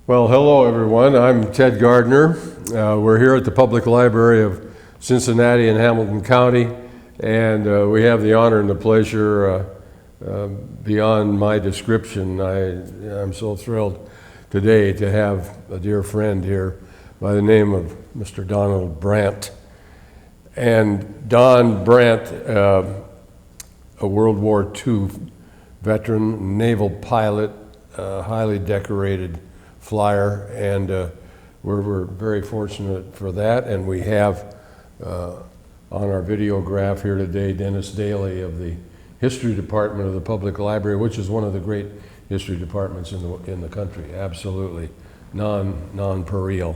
Well, hello everyone. I'm Ted Gardner. We're here at the Public Library of Cincinnati and Hamilton County, and we have the honor and the pleasure beyond my description. I'm so thrilled today to have a dear friend here by the name of Mr. Donald Brandt. And Don Brandt, a World War II veteran, naval pilot, highly decorated flyer, and we're very fortunate for that. And we have on our videograph here today Dennis Daly of the History Department of the Public Library, which is one of the great history departments in the country, absolutely non-pareil.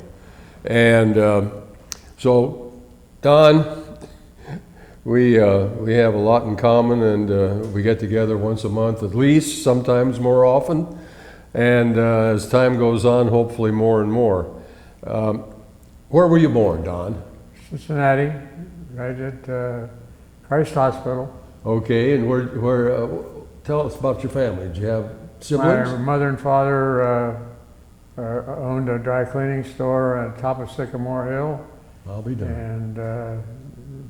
And so Don, we have a lot in common, and we get together once a month at least, sometimes more often. And as time goes on, hopefully more and more. Where were you born, Don? Cincinnati, right at Christ Hospital. Okay, and where tell us about your family. Did you have siblings? My mother and father owned a dry cleaning store on top of Sycamore Hill. I'll be done. And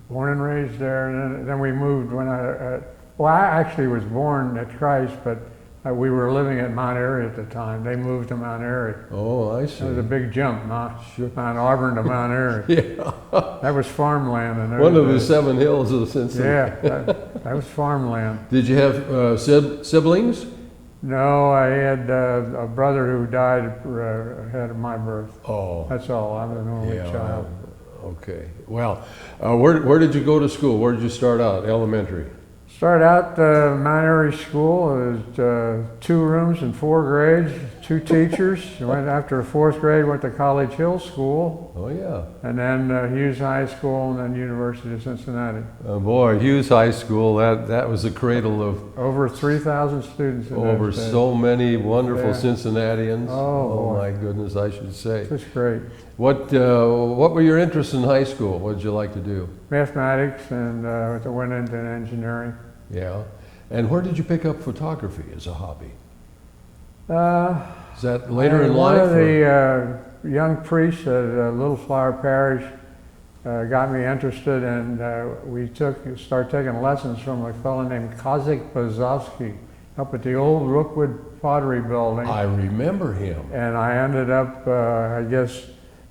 born and raised there. And then we moved when I actually was born at Christ, but we were living at Mount Airy at the time. They moved to Mount Airy. Oh, I see. It was a big jump, Mount Sure. Auburn to Mount Airy. Yeah. That was farmland. And One of the 7 hills of Cincinnati. Yeah, that was farmland. Did you have siblings? No, I had a brother who died ahead of my birth. Oh. That's all. I'm an only child. Okay. Well, where did you go to school? Where did you start out? Elementary? Started out Mount Airy School. It was 2 rooms and 4 grades, 2 teachers. Went after the 4th grade, went to College Hill School. Oh, yeah. And then Hughes High School, and then University of Cincinnati. Oh, boy, Hughes High School, that was a cradle of Over 3,000 students in over those days. so many wonderful Yeah. Cincinnatians. Oh, boy. My goodness, I should say. That's great. What were your interests in high school? What did you like to do? Mathematics, and went into engineering. Yeah. And where did you pick up photography as a hobby? Is that later in life? One of the young priests at Little Flower Parish got me interested, and we started taking lessons from a fellow named Kazik Bazovsky up at the old Rookwood Pottery Building. I remember him. And I ended up, I guess,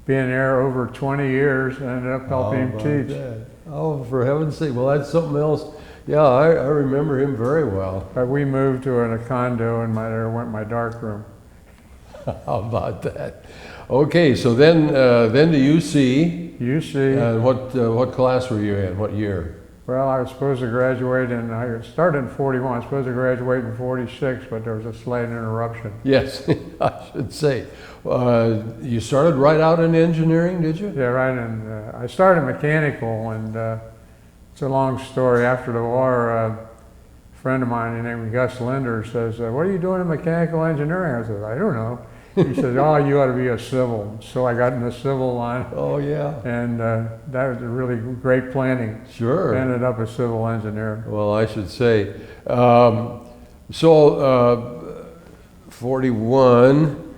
being there over 20 years, and ended up helping him teach. That? Oh, for heaven's sake. Well, that's something else. Yeah, I remember him very well. But we moved to a condo, and there went my dark room. How about that? Okay, so then to UC. UC. What class were you in? What year? Well, I was supposed to graduate I started in 41. I was supposed to graduate in 46, but there was a slight interruption. Yes, I should say. You started right out in engineering, did you? Yeah, right. And I started mechanical, and it's a long story. After the war, a friend of mine named Gus Linder says, "What are you doing in mechanical engineering?" I said, "I don't know." He said, "Oh, you ought to be a civil." So I got in the civil line. Oh, yeah. And that was a really great planning. Sure. Ended up a civil engineer. Well, I should say. 41,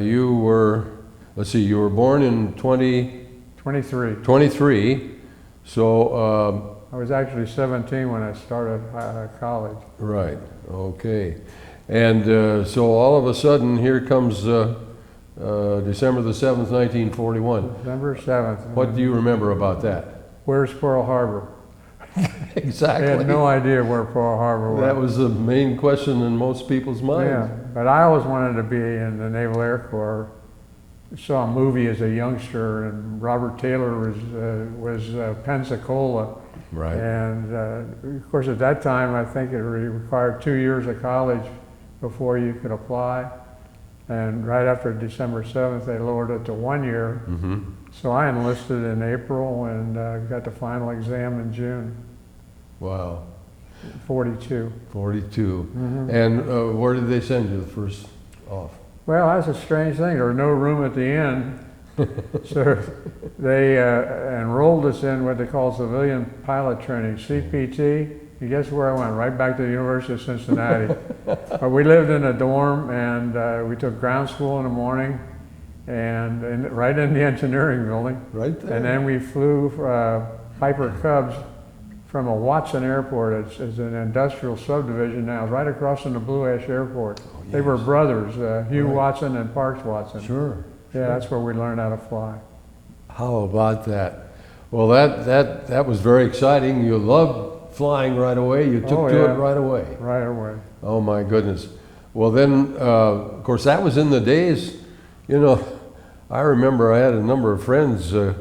you were, let's see, you were born in 23. 23. So I was actually 17 when I started college. right, okay. And so all of a sudden, here comes December the 7th, 1941. December 7th. What do you remember about that? Where's Pearl Harbor? Exactly. I had no idea where Pearl Harbor was. That was the main question in most people's minds. Yeah, but I always wanted to be in the Naval Air Corps. Saw a movie as a youngster, and Robert Taylor was Pensacola. Right. And of course, at that time, I think it required 2 years of college before you could apply. And right after December 7th, they lowered it to 1 year. Mm-hmm. So I enlisted in April and got the final exam in June. Wow. 42. 42. Mm-hmm. And where did they send you the first off? Well, that's a strange thing. There was no room at the inn. So they enrolled us in what they call civilian pilot training, CPT. you guess where I went? Right back to the University of Cincinnati. But we lived in a dorm, and we took ground school in the morning, and right in the engineering building. Right there. And then we flew Piper Cubs from a Watson Airport. It's an industrial subdivision now, right across from the Blue Ash Airport. Oh, yes. They were brothers, Hugh Right. Watson and Parks Watson. Sure. Yeah, that's where we learned how to fly. How about that? Well, that was very exciting. You loved flying right away. You took Oh, to yeah. it right away. Right away. Oh my goodness. Well then, of course, that was in the days, you know, I remember I had a number of friends who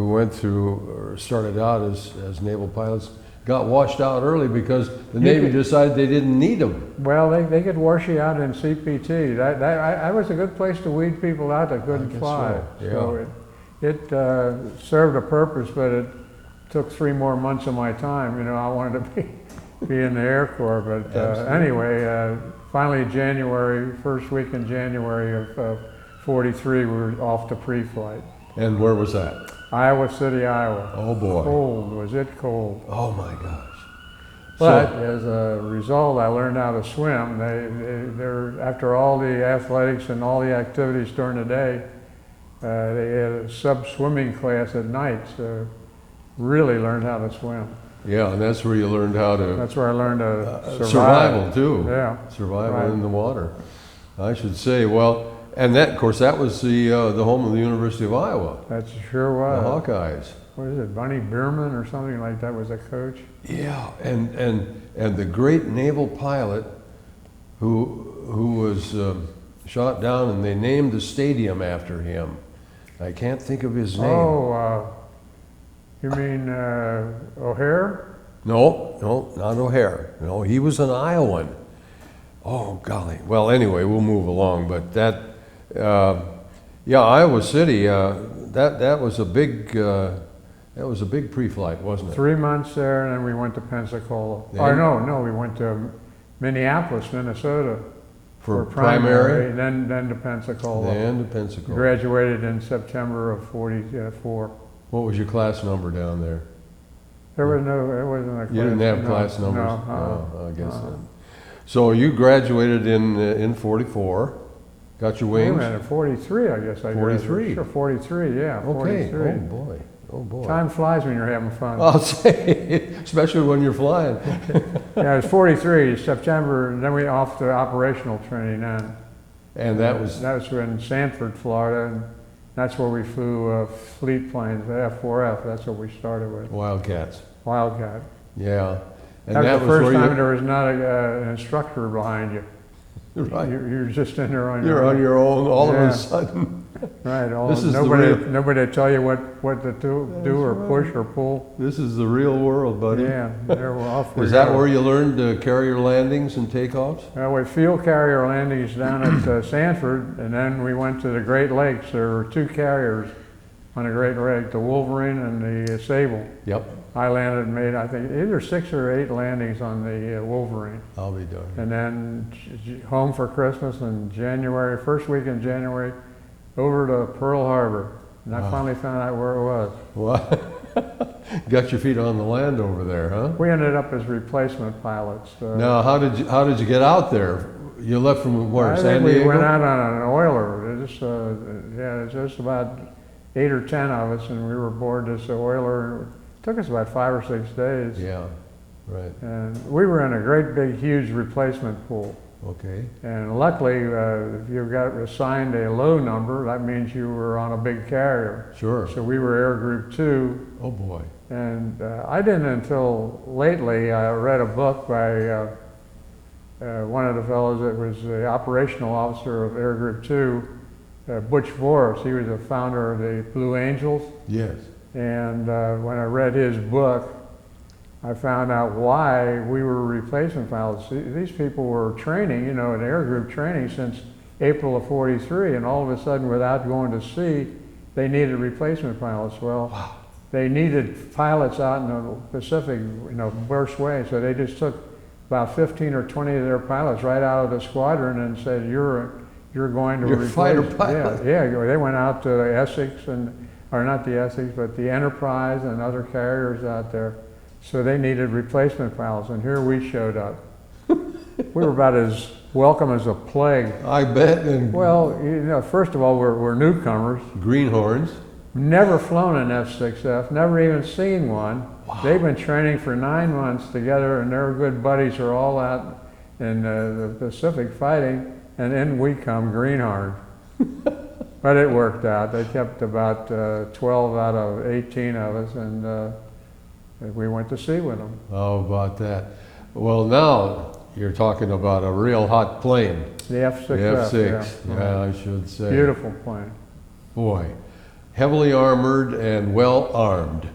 went through or started out as naval pilots, got washed out early because the Navy decided they didn't need them. Well, they could wash you out in CPT. That was a good place to weed people out that couldn't guess fly. so, yeah. So it served a purpose, but it took 3 more months of my time. You know, I wanted to be in the Air Corps. But anyway, finally January, first week in January of 43, we were off to pre-flight. And where was that? Iowa City, Iowa. Oh boy. Cold, was it cold? Oh my gosh. But as a result, I learned how to swim. They're after all the athletics and all the activities during the day, they had a sub-swimming class at night, so really learned how to swim. Yeah, and that's where you learned how to That's where I learned to survive. survival too. Yeah. Survival Right. in the water, I should say. Well, and that, of course, that was the home of the University of Iowa, That sure the was. Hawkeyes. What is it, Bunny Bierman or something like that was a coach? Yeah, and the great naval pilot who was shot down, and they named the stadium after him. I can't think of his name. Oh, you mean O'Hare? No, not O'Hare. No, he was an Iowan. Oh golly. Well, anyway, we'll move along. But that, yeah, Iowa City. That was a big pre-flight, wasn't it? 3 months there, and then we went to Pensacola. Then- No, we went to Minneapolis, Minnesota For primary, then to Pensacola. then to Pensacola. Graduated in September of 44. What was your class number down there? There wasn't a class. You didn't have no, class numbers? No, I guess not. So you graduated in 44, got your Wait a wings? minute, 43, I guess I 43. graduated. Sure, 43, yeah, Okay, 43. oh boy. Time flies when you're having fun. I'll say, especially when you're flying. Yeah, it was 43, September, and then we off to operational training then. And that was, in Sanford, Florida, and that's where we flew fleet planes, the F-4F, that's what we started with, Wildcats. Wildcat. Yeah. And That was the first where time there was not an instructor behind you. right. You're just in there on your You're own. on your own all of Yeah. a sudden. Right, This is the nobody to tell you what to do or right. push or pull. This is the real world, buddy. Yeah, there we're off. we Is that go. where you learned carrier landings and takeoffs? With field carrier landings down at Sanford, and then we went to the Great Lakes. There were 2 carriers on the Great Lake, the Wolverine and the Sable. Yep. I landed and made, I think, either 6 or 8 landings on the Wolverine. I'll be done. And then home for Christmas in January, first week in January, over to Pearl Harbor. And I Wow. finally found out where it was. What? Got your feet on the land over there, huh? We ended up as replacement pilots. Now, how did you get out there? You left from where? I San think we Diego? went out on an oiler. It's just about 8 or 10 of us, and we were aboard this oiler. It took us about 5 or 6 days. Yeah, right. And we were in a great big, huge replacement pool. Okay. And luckily, if you got assigned a low number, that means you were on a big carrier. Sure. So we were Air Group 2. Oh boy. And I didn't until lately, I read a book by one of the fellows that was the operational officer of Air Group 2, Butch Voris. He was the founder of the Blue Angels. Yes. And when I read his book, I found out why we were replacement pilots. These people were training, in Air Group training since April of 43, and all of a sudden, without going to sea, they needed replacement pilots. Well, Wow. they needed pilots out in the Pacific, worst way, so they just took about 15 or 20 of their pilots right out of the squadron and said, you're going to You're replace. fighter pilot. Yeah, they went out to Essex, or not the Essex, but the Enterprise and other carriers out there. So they needed replacement pilots, and here we showed up. We were about as welcome as a plague. I bet. And Well, you know, first of all, we're newcomers. greenhorns. Never flown an F-6F, never even seen one. Wow. They've been training for 9 months together, and their good buddies are all out in the Pacific fighting, and in we come, greenhorn. But it worked out. They kept about 12 out of 18 of us, and we went to sea with them. How about that? Well, now you're talking about a real hot plane. The F-6F. The F-6, yeah. yeah, I should say. Beautiful plane. Boy, heavily armored and well armed.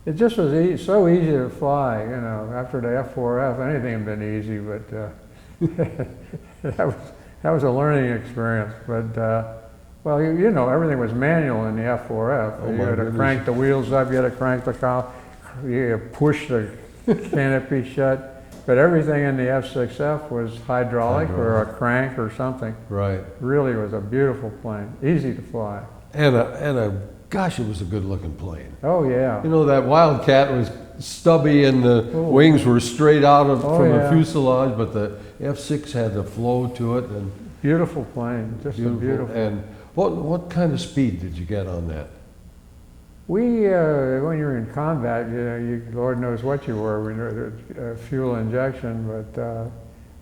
It just was so easy to fly, you know. After the F-4F, anything had been easy, but that was a learning experience. But well, you know, everything was manual in the F-4F. Oh, you my had to goodness. crank the wheels up, you had to crank the you had to push the canopy shut. But everything in the F-6F was hydraulic or a crank or something. Right. Really was a beautiful plane, easy to fly. And gosh, it was a good looking plane. Oh yeah. You know, that Wildcat was stubby and the wings were straight out from the fuselage, but the F-6 had the flow to it. And Beautiful plane, just a beautiful. And what kind of speed did you get on that? We, when you're in combat, you know, Lord knows what you were. We know fuel injection, but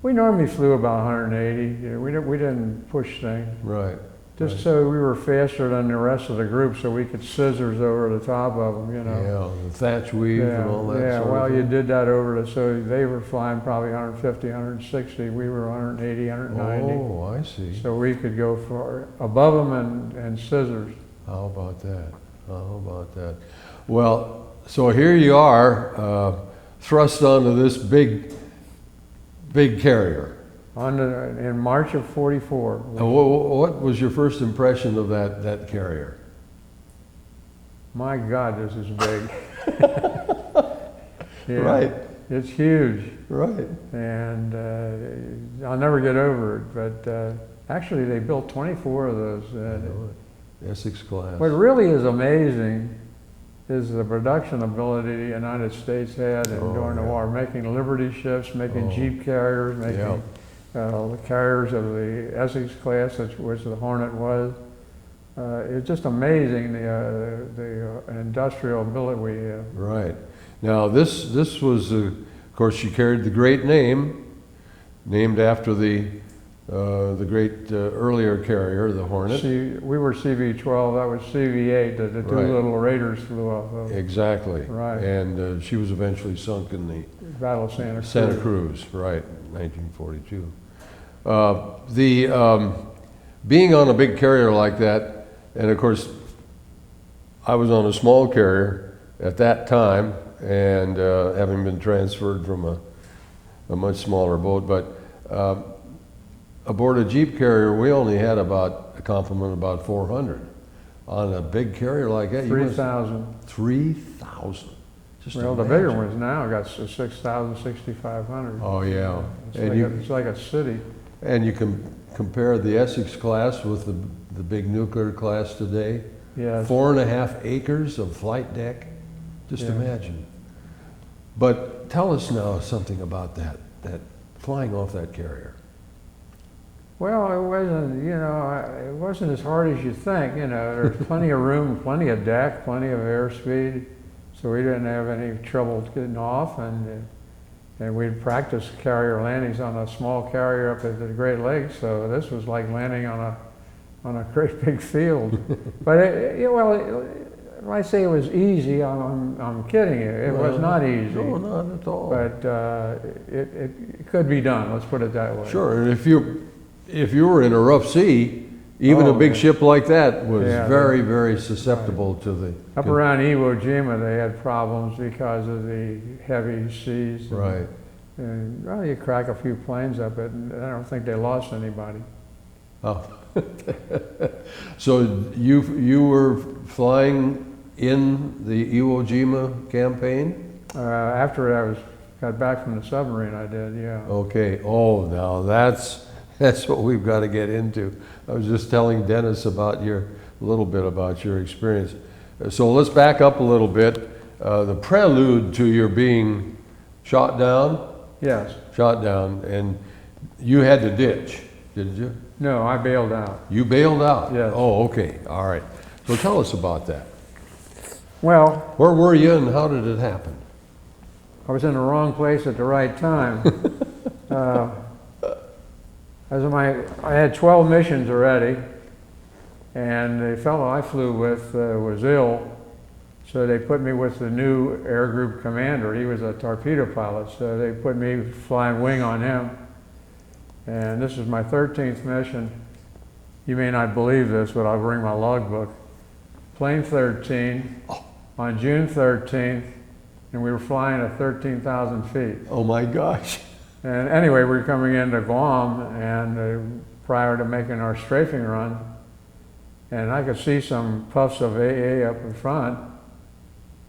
we normally flew about 180. You know, we didn't push things. Right. Just right. so we were faster than the rest of the group, so we could scissors over the top of them. You know. Yeah, the thatch weave and all that. Yeah. sort Well, of you thing. did that over the. So they were flying probably 150, 160. We were 180, 190. Oh, I see. So we could go for above them and scissors. How about that? How about that? Well, so here you are, thrust onto this big carrier. In March of '44. And what was your first impression of that carrier? My God, this is big. Yeah, Right. It's huge, Right. and I'll never get over it. But actually, they built 24 of those. I know it. Essex class. What really is amazing is the production ability the United States had during the war, making Liberty ships, making Jeep carriers, making the carriers of the Essex class, which the Hornet was. It's just amazing the industrial ability we have. Right. Now this was, of course, she carried the great name, named after the great earlier carrier, the Hornet. We were CV-12, that was CV-8 that the two Right. little Raiders flew off of. Exactly. Right. And she was eventually sunk in the Battle of Santa Cruz. Santa Cruz, right, 1942. Being on a big carrier like that, and of course, I was on a small carrier at that time, and having been transferred from a much smaller boat, but aboard a Jeep carrier, we only had about a complement of about 400. On a big carrier like that, 3,000. 3,000. Just Well, the imagine. bigger ones now got 6,000, 6,500. Oh yeah, It's like a city. and you can compare the Essex class with the big nuclear class today. Yes. 4.5 acres of flight deck. Just Yeah. imagine. But tell us now something about that flying off that carrier. Well, it wasn't, it wasn't as hard as you think, there's plenty of room, plenty of deck, plenty of airspeed, so we didn't have any trouble getting off, and we'd practice carrier landings on a small carrier up at the Great Lakes, so this was like landing on a great big field. But when I say it was easy, I'm kidding you. It was not easy. No, not at all. But it could be done, let's put it that way. Sure, and if you were in a rough sea, even a big ship like that was very, very susceptible to the... Up around Iwo Jima, they had problems because of the heavy seas. Right. And well, you crack a few planes up it, and I don't think they lost anybody. Oh. So you were flying in the Iwo Jima campaign? After I got back from the submarine, I did, yeah. Okay. Oh, now that's what we've got to get into. I was just telling Dennis a little bit about your experience. So let's back up a little bit. the prelude to your being shot down? Yes. Shot down, and you had to ditch, did you? No, I bailed out. You bailed out? Yes. Oh, okay, all right. So tell us about that. Well, Where were you and how did it happen? I was in the wrong place at the right time. I had 12 missions already, and the fellow I flew with was ill, so they put me with the new air group commander. He was a torpedo pilot, so they put me flying wing on him. And this is my 13th mission. You may not believe this, but I'll bring my logbook. Plane 13 on June 13th, and we were flying at 13,000 feet. Oh my gosh. And anyway, we were coming into Guam, and prior to making our strafing run, and I could see some puffs of AA up in front,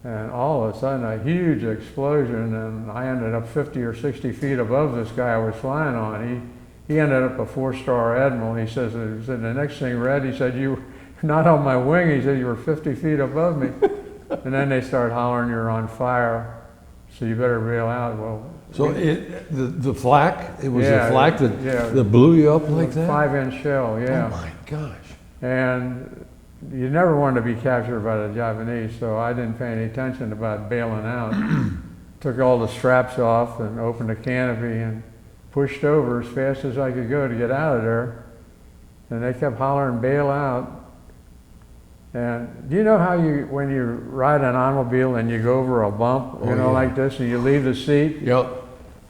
and all of a sudden a huge explosion, and I ended up 50 or 60 feet above this guy I was flying on. He ended up a 4-star admiral. He said, the next thing read, he said, you were not on my wing. He said, you were 50 feet above me. And then they started hollering, you're on fire, so you better bail out. Well, so the flak, it was Yeah, the flak that blew you up like that? 5-inch shell, yeah. Oh my gosh. And you never wanted to be captured by the Japanese, so I didn't pay any attention about bailing out. Took all the straps off and opened the canopy and pushed over as fast as I could go to get out of there. And they kept hollering, bail out. And do you know how when you ride an automobile and you go over a bump, like this, and you leave the seat? Yep.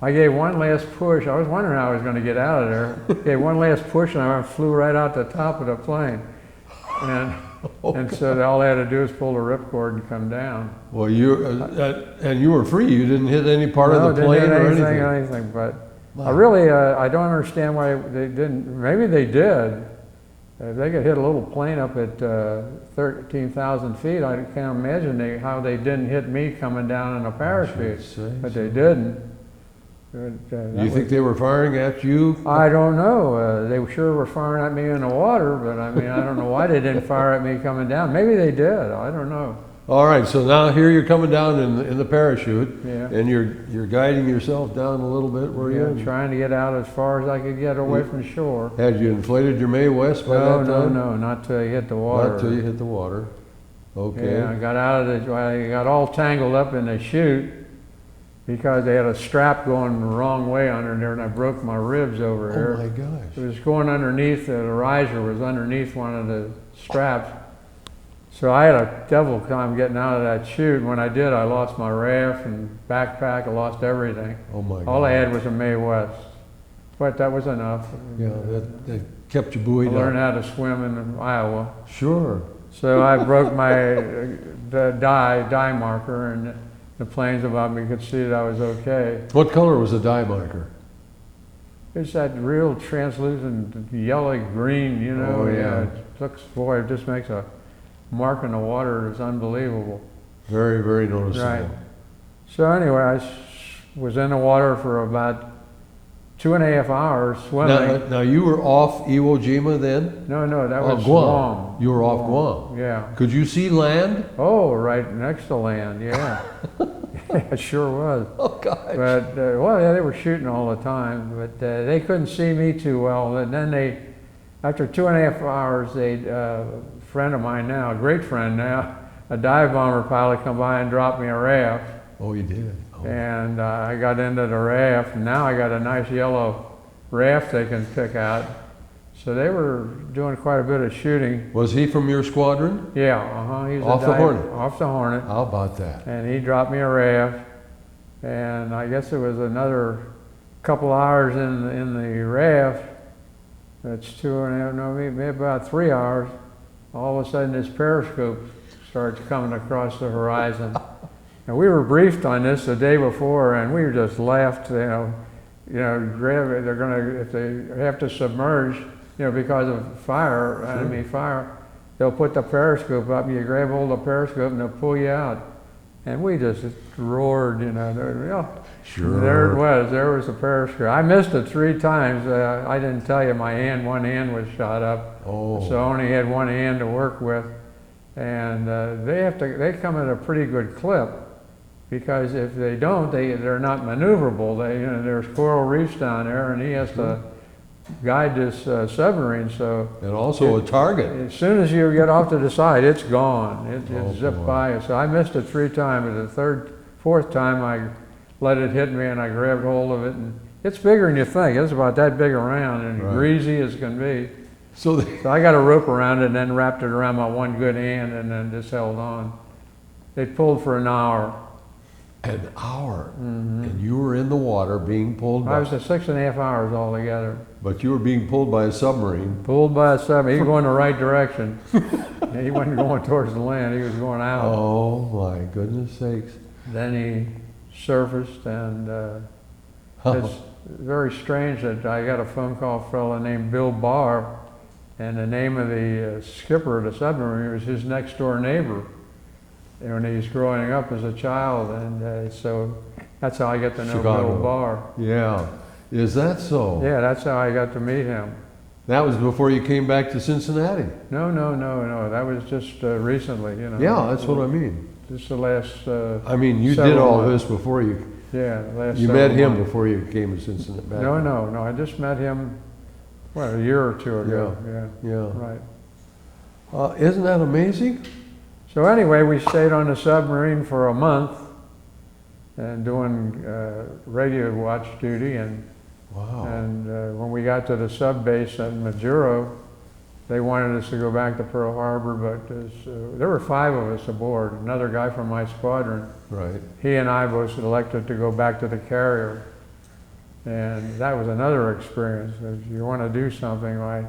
I gave one last push. I was wondering how I was going to get out of there. Gave one last push, and I flew right out the top of the plane. And so all they had to do is pull the ripcord and come down. Well, and you were free. You didn't hit any part of the plane or anything. But wow. I don't understand why they didn't. Maybe they did. If they could hit a little plane up at 13,000 feet, I can't imagine how they didn't hit me coming down in a parachute. But they didn't. You think they were firing at you? I don't know. They sure were firing at me in the water, but I mean, I don't know why they didn't fire at me coming down. Maybe they did. I don't know. All right, so now here you're coming down in the parachute, yeah. And you're guiding yourself down a little bit, were you? Trying to get out as far as I could get away from shore. Had you inflated your Mae West by that time? No, not till you hit the water. Not till you hit the water. Okay. Yeah, I got out of I got all tangled up in the chute because they had a strap going the wrong way under there, and I broke my ribs over here. Oh my gosh. It was going underneath, the riser was underneath one of the straps. So I had a devil time getting out of that chute, and when I did, I lost my raft and backpack. I lost everything. Oh my God. All I had was a Mae West, but that was enough. Yeah, that kept you buoyed up. I learned how to swim in Iowa. Sure. So I broke my the dye marker, and the planes above me could see that I was okay. What color was the dye marker? It's that real translucent yellow green, Oh yeah. It just makes a mark in the water. It's unbelievable. Very, very noticeable. Right. So anyway, I was in the water for about 2.5 hours swimming. Now you were off Iwo Jima then? No, that was Guam. Guam. You were off Guam. Yeah. Could you see land? Oh, right next to land, yeah. It sure was. Oh, gosh. But, they were shooting all the time, but they couldn't see me too well. And then after 2.5 hours, a friend of mine now, a great friend now, a dive bomber pilot come by and dropped me a raft. Oh, you did? Oh. And I got into the raft, and now I got a nice yellow raft they can pick out. So they were doing quite a bit of shooting. Was he from your squadron? Yeah, He's off the Hornet? Off the Hornet. How about that? And he dropped me a raft, and I guess it was another couple hours in the raft. That's 2.5, no, maybe about 3 hours. All of a sudden this periscope starts coming across the horizon. And we were briefed on this the day before, and we just laughed, they're gonna, if they have to submerge, because of fire, enemy fire, they'll put the periscope up, and you grab hold of the periscope and they'll pull you out. And we just roared, Sure. There was the periscope. I missed it 3 times. I didn't tell you, one hand was shot up. Oh. So I only had one hand to work with. And they come at a pretty good clip. because if they don't, they're not maneuverable. There's coral reefs down there, and he has to guide this submarine. So And also a target. as soon as you get off to the side, it's gone. It Oh, zipped boy. by. So I missed it 3 times. But the fourth time, I let it hit me, and I grabbed hold of it. And it's bigger than you think. It's about that big around, and Right. greasy as can be. So So I got a rope around it, and then wrapped it around my one good hand, and then just held on. It pulled for an hour. an hour, and you were in the water being pulled I by, was at 6.5 hours altogether. but you were being pulled by a submarine. Pulled by a submarine. He was going the right direction. He wasn't going towards the land. He was going out. Oh my goodness sakes. Then he surfaced, and it's very strange that I got a phone call from a fellow named Bill Barr, and the name of the skipper of the submarine was his next door neighbor when he was growing up as a child, and so that's how I got to know Chicago. Bill Barr. Yeah. Is that so? Yeah, that's how I got to meet him. That was before you came back to Cincinnati. No. That was just recently, Yeah, that's what I mean. Just the last. I mean, you did several all months. this before you Yeah, the last. met several him months. before you came to Cincinnati. back. No. I just met him, a year or two ago. Yeah. Right. Isn't that amazing? So anyway, we stayed on the submarine for a month and doing radio watch duty, and Wow. when we got to the sub base at Majuro, they wanted us to go back to Pearl Harbor, but there were 5 of us aboard. Another guy from my squadron, Right. he and I both elected to go back to the carrier, and that was another experience. If you want to do something like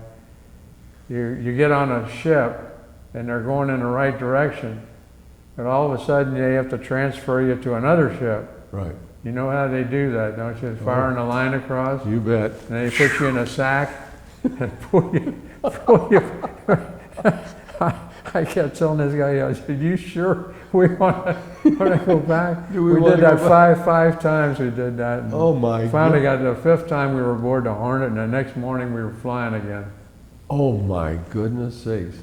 you get on a ship and they're going in the right direction, but all of a sudden they have to transfer you to another ship. Right. You know how they do that, don't you? Firing a line across, You bet. and they put you in a sack and pull you. I kept telling this guy, I said, "You sure we want to go back?" Do we We wanna did go that five times. We did that. And Oh my finally God. got to the 5th time we were aboard the Hornet, and the next morning we were flying again. Oh my goodness sakes.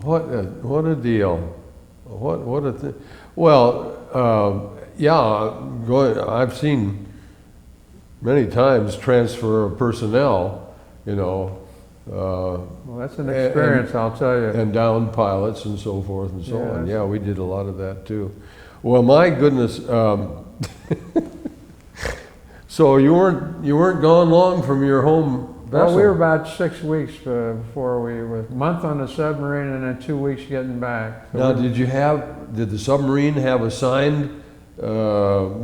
What a deal. What a thing. Well, yeah, I've seen many times transfer of personnel, Well, that's an experience, I'll tell you. and down pilots and so forth and so on. Yes. Yeah, we did a lot of that too. Well, my goodness. So you weren't gone long from your home vessel. Well, we were about 6 weeks before we were, a month on the submarine and then 2 weeks getting back. So Now, we- did the submarine have assigned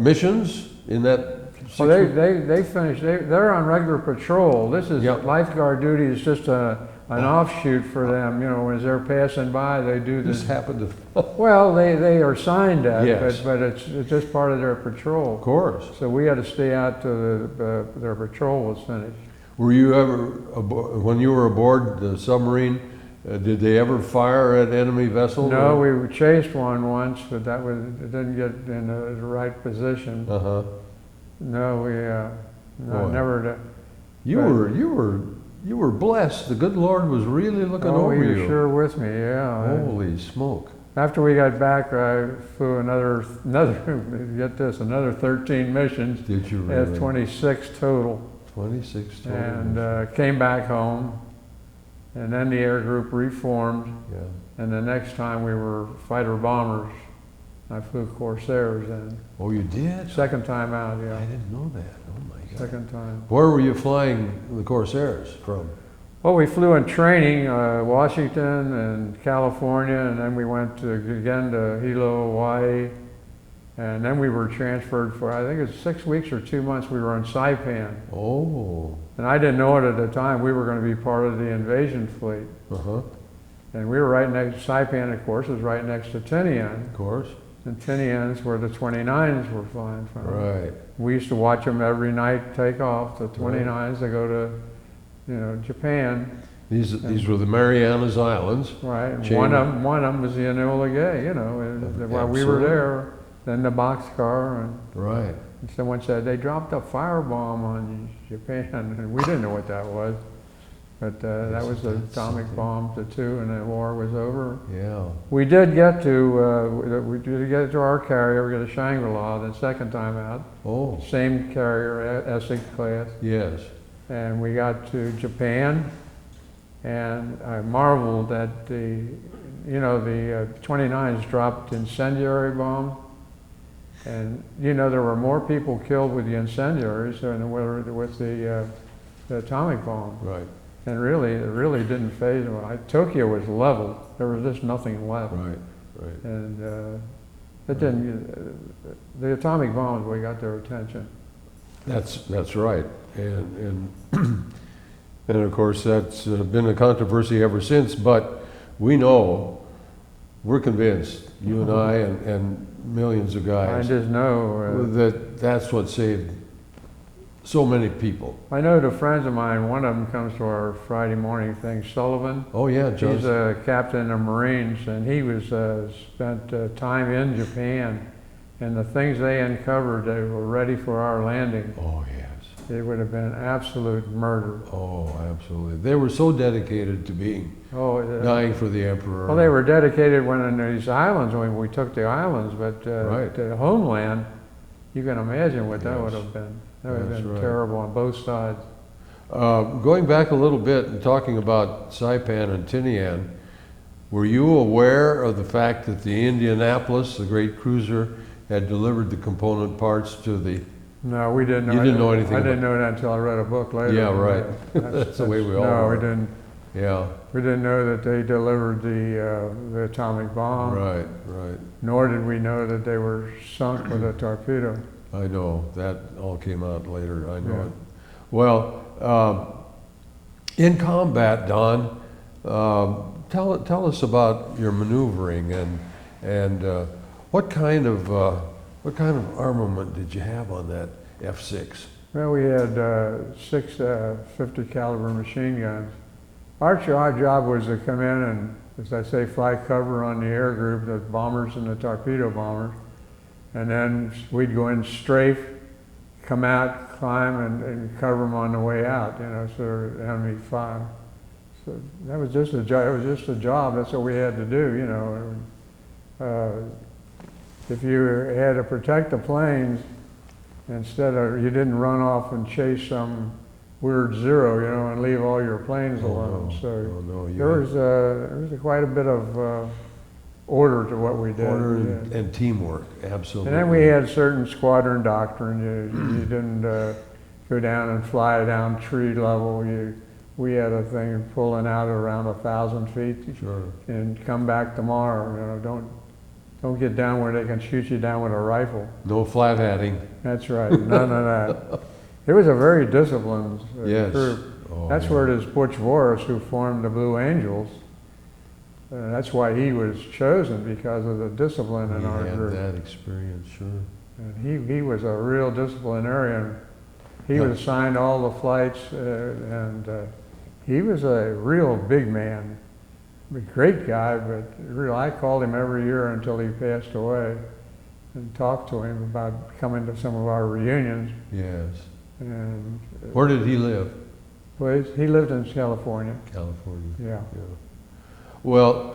missions in that? Well, they finished, they're on regular patrol. This is, Yep. lifeguard duty is just an offshoot for them, as they're passing by, they do This this. happened to, Well, they are signed that, Yes. but it's just part of their patrol. of course. So we had to stay out till their patrol was finished. Were you ever, when you were aboard the submarine, did they ever fire at enemy vessels? No, we chased one once, but it didn't get in the right position. Uh-huh. No, Boy. never did. You were blessed. The good Lord was really looking Oh, over he was you. sure with me, yeah. Holy smoke. After we got back, I flew another, get this, another 13 missions. Did you At really? 26 total. 26 total. And came back home. And then the air group reformed. Yeah. And the next time we were fighter bombers. I flew Corsairs then. Oh, you did? Second time out, I yeah. didn't know that. Oh my God. Second time. Where were you flying the Corsairs from? Well, we flew in training, Washington and California, and then we went again to Hilo, Hawaii, and then we were transferred for, I think it was 6 weeks or 2 months, we were on Saipan. Oh. And I didn't know it at the time, we were going to be part of the invasion fleet. Uh-huh. And we were right next, Saipan, of course, was right next to Tinian. Of course. And Tinian's where the 29s were flying from. Right. We used to watch them every night take off, the 29s to go to, Japan. These were the Marianas Islands. Right, and Chain- one of them was the Enola Gay, and while we were Absolutely. there, then the boxcar, and Right. someone said they dropped a firebomb on Japan, and we didn't know what that was. But that was the That's atomic something. bomb, the two, and the war was over. Yeah. We did get to our carrier. We got a Shangri-La the second time out. Oh, Same carrier, Essex class. yes. And we got to Japan, and I marveled that the 29s dropped incendiary bombs. And there were more people killed with the incendiaries than there were with the atomic bomb. Right, And really, it really didn't phase them. Tokyo was leveled. There was just nothing left. right, right. And it didn't. The atomic bombs, we got their attention. That's right. And and of course that's been a controversy ever since. But we're convinced, you and I and millions of I guys, just know. that's what saved so many people. I know the friends of mine. One of them comes to our Friday morning thing. Sullivan. Oh yeah, John. He's a captain of Marines, and he was spent time in Japan. And the things they uncovered, they were ready for our landing. Oh yes. It would have been absolute murder. Oh, absolutely. They were so dedicated to dying for the emperor. Well, they were dedicated when in these islands, when we took the islands, but Right. the homeland, you can imagine what that Yes. would have been. That would have That's been right. terrible on both sides. Going back a little bit and talking about Saipan and Tinian, were you aware of the fact that the Indianapolis, the great cruiser, had delivered the component parts to the... No, we didn't know. You didn't know anything I about didn't know that until I read a book later. Yeah, right. That's the way we all No, were. we didn't. Yeah, We didn't know that they delivered the atomic bomb. right, right. Nor did we know that they were sunk with a torpedo. I know, that all came out later, I know Yeah. it. Well, in combat, Don, tell us about your maneuvering and what kind of armament did you have on that F-6? Well, we had 6 50 caliber machine guns. Our job was to come in and, as I say, fly cover on the air group, the bombers and the torpedo bombers. And then we'd go in strafe, come out, climb, and cover them on the way out, so enemy fire. So that was just a job. It was just a job. That's what we had to do, If you had to protect the planes, instead of, you didn't run off and chase some weird zero, and leave all your planes alone. No, So no, there was quite a bit of order to what we did. order Yeah. and teamwork, absolutely. And then we had certain squadron doctrine. You didn't go down and fly down tree level. We had a thing pulling out around 1,000 feet Sure. and come back tomorrow. Don't get down where they can shoot you down with a rifle. No flat hatting. That's right. None of that. It was a very disciplined Yes. group. Oh, That's yeah. where it is Butch Voris, who formed the Blue Angels. That's why he was chosen, because of the discipline in our He had group. that experience, sure. And he was a real disciplinarian. He Yeah. was assigned all the flights, and he was a real big man. A great guy, but I called him every year until he passed away and talked to him about coming to some of our reunions. Yes. And Where did he live? well, he lived in California. California. Yeah. Yeah. Well,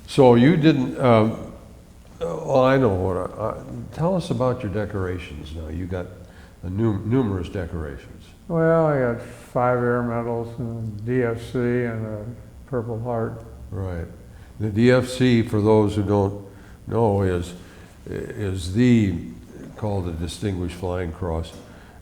so you didn't. Well, I know what. Tell us about your decorations. Now you got numerous decorations. Well, I got 5 air medals and DFC and a Purple Heart. Right. The DFC, for those who don't know, is called the Distinguished Flying Cross.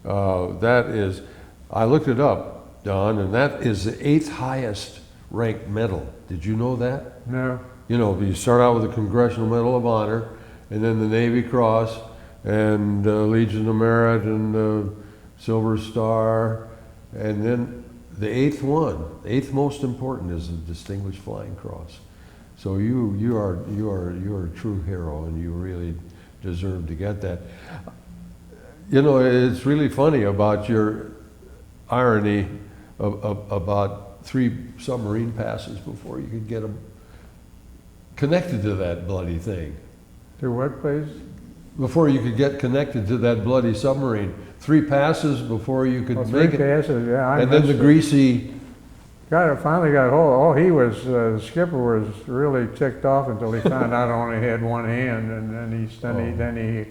That is, I looked it up, Don, and that is the 8th highest ranked medal. Did you know that? No. You start out with the Congressional Medal of Honor, and then the Navy Cross, and Legion of Merit, and Silver Star, and then the 8th one, 8th most important, is the Distinguished Flying Cross. So you are a true hero, and you really deserve to get that. It's really funny about your irony about 3 submarine passes before you could get them connected to that bloody thing. To what place? Before you could get connected to that bloody submarine, 3 passes before you could Well, 3 make it. passes, yeah. I And then the missed it. greasy, Finally got hold. Oh, he was, the skipper was really ticked off until he found out I only had one hand, and then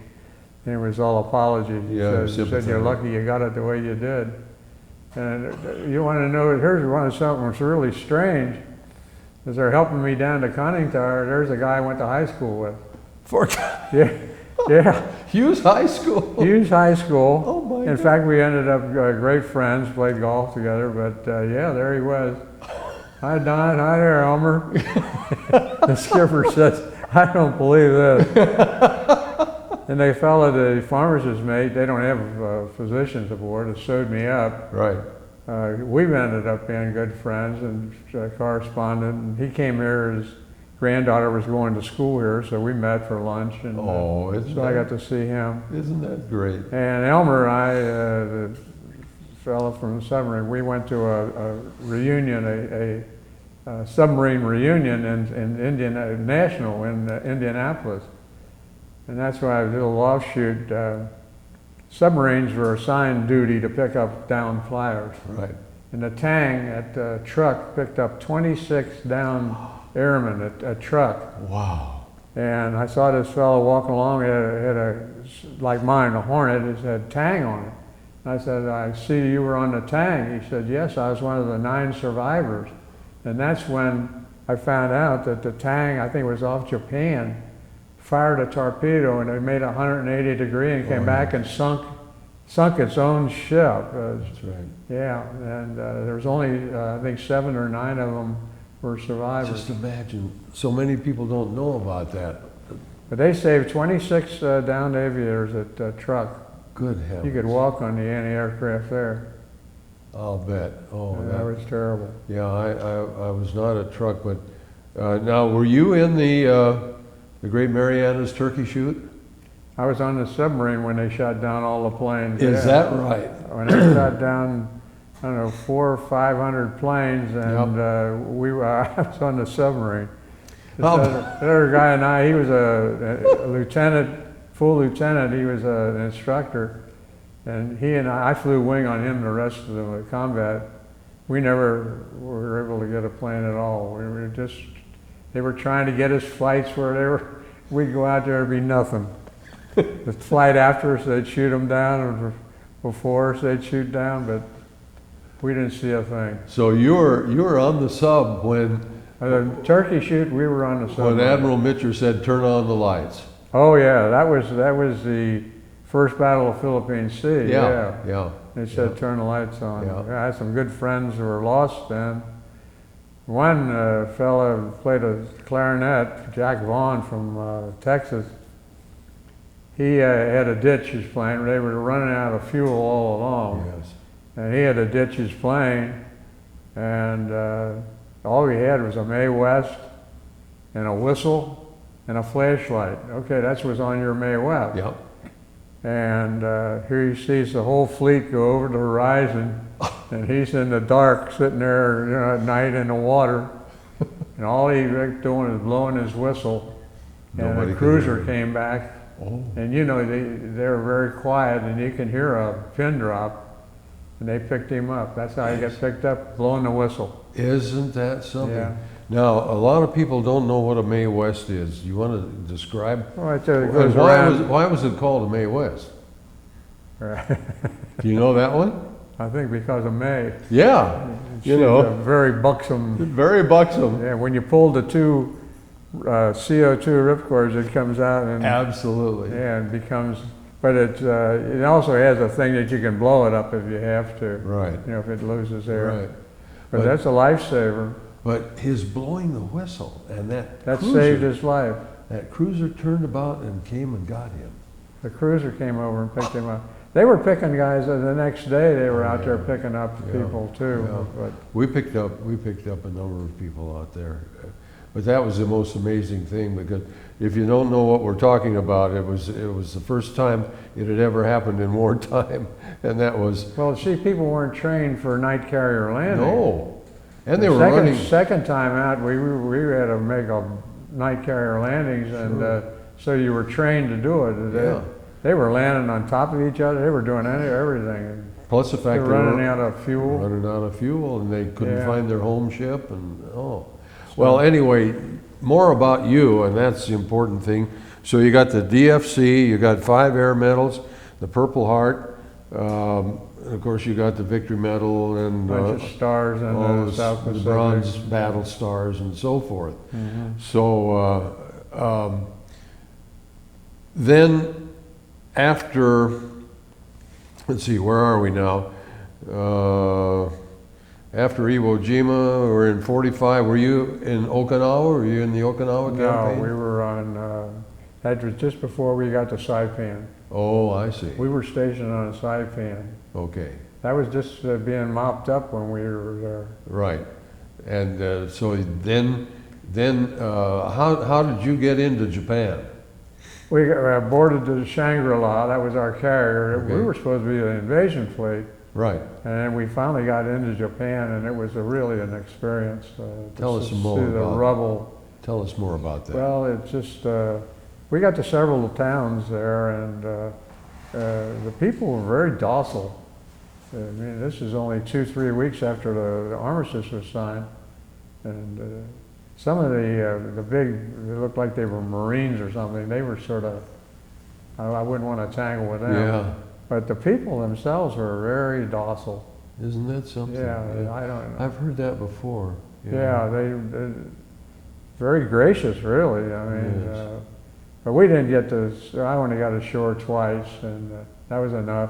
he was all apology. He Yeah, said, sympathetic. you're lucky you got it the way you did. And you want to know, here's something that's really strange, is they're helping me down to Conning Tower. There's a guy I went to high school with. Yeah, yeah. Hughes High School. Hughes High School. Oh my In God. fact, we ended up great friends, played golf together, but yeah, there he was. Hi Don, hi there Elmer. The skipper says, I don't believe this. And the fellow, the pharmacist mate, they don't have physicians aboard, it sewed me up. Right. We've ended up being good friends and corresponded. And he came here, his granddaughter was going to school here, so we met for lunch. And Oh, so I got to see him. Isn't that great? And Elmer and I, the fellow from the submarine, we went to a reunion, a submarine reunion in Indian National in Indianapolis. And that's why I did a offshoot. Submarines were assigned duty to pick up downed flyers. Right. And the Tang at the truck picked up 26 downed airmen at a truck. Wow. And I saw this fellow walking along, like mine, a Hornet, it had Tang on it. And I said, I see you were on the Tang. He said, yes, I was one of the 9 survivors. And that's when I found out that the Tang, I think it was off Japan, fired a torpedo and it made a 180 degree and came back and sunk its own ship. That's right. Yeah, and there was only, I think 7 or 9 of them were survivors. Just imagine, so many people don't know about that. But they saved 26 downed aviators at truck. Good heavens. You could walk on the anti-aircraft there. I'll bet. Oh, That was terrible. Yeah, I was not a truck, but now were you in the Great Marianas Turkey Shoot? I was on the submarine when they shot down all the planes. Is yeah. that right? When they shot down, I don't know, 400 or 500 planes, and I was on the submarine. The other guy and I, he was a lieutenant, full lieutenant. He was an instructor, and he and I flew wing on him the rest of the combat. We never were able to get a plane at all. We were just, they were trying to get us flights where we'd go out there, it'd be nothing. The flight after us, they'd shoot them down, and before us, they'd shoot down, but we didn't see a thing. So you were on the sub when The turkey shoot, we were on the submarine. when Admiral Mitcher said, "Turn on the lights." Oh yeah, that was the first Battle of Philippine Sea. Yeah. They said turn the lights on. Yeah. I had some good friends who were lost then. One fella played a clarinet, Jack Vaughn from Texas. He had to ditch his plane. They were running out of fuel all along. Yes. And he had to ditch his plane, and all he had was a Mae West and a whistle and a flashlight. Okay, that's what's on your Mae West. Yep. And here he sees the whole fleet go over the horizon, and he's in the dark, sitting there, at night in the water, and all he's doing is blowing his whistle. And Nobody the could hear cruiser him. came back, Oh. and they were very quiet, and you can hear a pin drop, and they picked him up. That's how he got picked up, blowing the whistle. Isn't that something? Yeah. Now, a lot of people don't know what a Mae West is. You want to describe? Well, it goes And around. why was it called a Mae West? Do you know that one? I think because of May. Yeah. She's a very buxom. Very buxom. Yeah, when you pull the 2 CO2 ripcords, it comes out and Absolutely. yeah, it becomes. But it also has a thing that you can blow it up if you have to. Right. If it loses air. Right. But that's a lifesaver. But his blowing the whistle and that Saved cruiser, his life. that cruiser turned about and came and got him. The cruiser came over and picked him up. They were picking guys, and the next day they were out there picking up people too. Yeah. But We picked up a number of people out there. But that was the most amazing thing, because if you don't know what we're talking about, it was the first time it had ever happened in wartime, and that was well, see, people weren't trained for night carrier landing. no. And they The were second, running. Second time out, we had to make a night carrier landings, and so you were trained to do it. Yeah. They were landing on top of each other. They were doing everything. Plus the They fact were they were running out of fuel. running out of fuel, and they couldn't Yeah. find their home ship, and well, anyway, more about you, and that's the important thing. So you got the DFC, you got 5 air medals, the Purple Heart, and of course you got the Victory Medal and Bunch of stars in all the South the Pacific. bronze battle stars and so forth. Mhm. So then after, let's see, where are we now? After Iwo Jima, we're in 45. Were you in Okinawa? Were you in the Okinawa campaign? No, we were on, that was just before we got to Saipan. Oh, I see. We were stationed on Saipan. Okay, That was just being mopped up when we were there. right. And so then how did you get into Japan? We boarded the Shangri-La, that was our carrier. Okay. We were supposed to be an invasion fleet. Right. And then we finally got into Japan, and it was really an experience. Tell us some more see the about it. rubble. Tell us more about that. Well, it's just, we got to several towns there, and the people were very docile. I mean, this is only 2-3 weeks after the armistice was signed, and some of the big, they looked like they were Marines or something. They were sort of, I wouldn't want to tangle with them. Yeah. But the people themselves were very docile. Isn't that something? Yeah, I don't know. I've heard that before. Yeah, they very gracious, really. I mean, Yes. but we didn't get to. I only got ashore twice, and that was enough.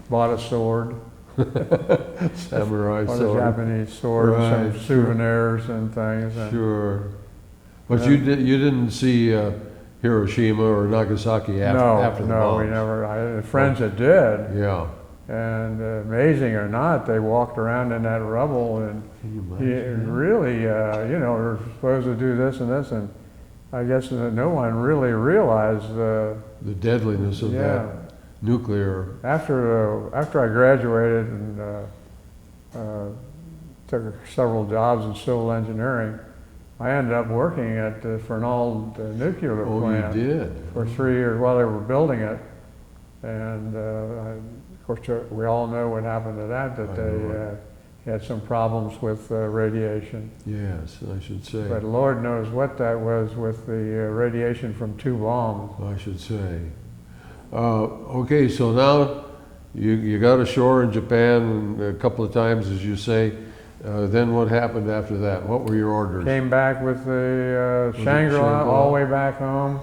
Bought a sword, Samurai bought a sword. Japanese sword, Right, some sure. souvenirs and things. And Sure. But Yeah. you didn't see Hiroshima or Nagasaki after the no, bombs? we never. I had friends that did, Yeah. and amazing or not, they walked around in that rubble, and Can you he imagine that? really, we're supposed to do this and this, and I guess no one really realized. The deadliness of Yeah. that nuclear. After I graduated and took several jobs in civil engineering, I ended up working at the Fernald nuclear Oh, plant you did? for 3 years while they were building it. And of course, we all know what happened to that, I know they had some problems with radiation. Yes, I should say. But Lord knows what that was with the radiation from 2 bombs. I should say. Okay, so now you got ashore in Japan a couple of times, as you say. Then what happened after that? What were your orders? Came back with the it Shangri-La Shangri-La? all the way back home.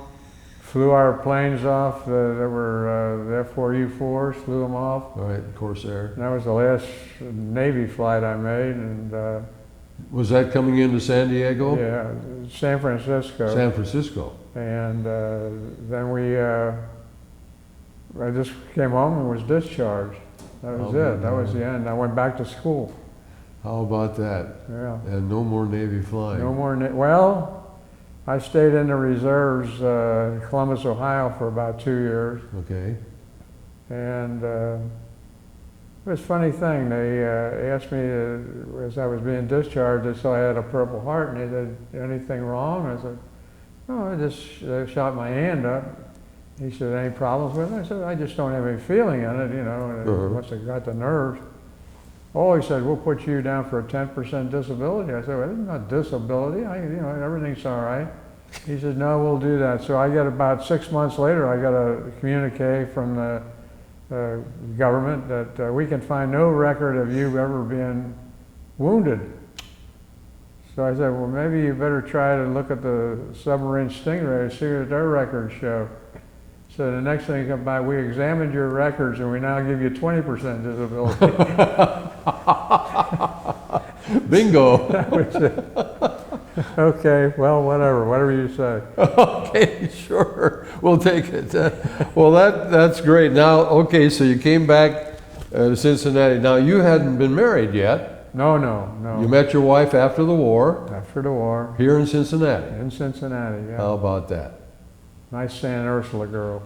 Flew our planes off. There were the F-4U-4s, flew them off. All right, Corsair. And that was the last Navy flight I made. And Was that coming into San Diego? yeah, San Francisco. San Francisco. And then I just came home and was discharged. That was Oh, it. That was the end. I went back to school. How about that? Yeah. And no more Navy flying. No more. Well, I stayed in the reserves in Columbus, Ohio for about 2 years. Okay. And it was a funny thing. They asked me, as I was being discharged, they saw I had a Purple Heart, and they said, anything wrong? I said, no, I just shot my hand up. He said, any problems with it? I said, I just don't have any feeling in it, and it must have got the nerves. Oh, he said, we'll put you down for a 10% disability. I said, well, it's not disability. Everything's all right. He said, no, we'll do that. So I got about 6 months later, I got a communique from the government that we can find no record of you ever being wounded. So I said, well, maybe you better try to look at the submarine Stingray and see what their records show. So the next thing comes by, we examined your records and we now give you 20% disability. Bingo. That was it. Okay, well, whatever you say. Okay, sure. We'll take it. Well, that's great. Now, okay, so you came back to Cincinnati. Now, you hadn't been married yet. No. You met your wife after the war After the war, here in Cincinnati. in Cincinnati, yeah. How about that? Nice Santa Ursula girl.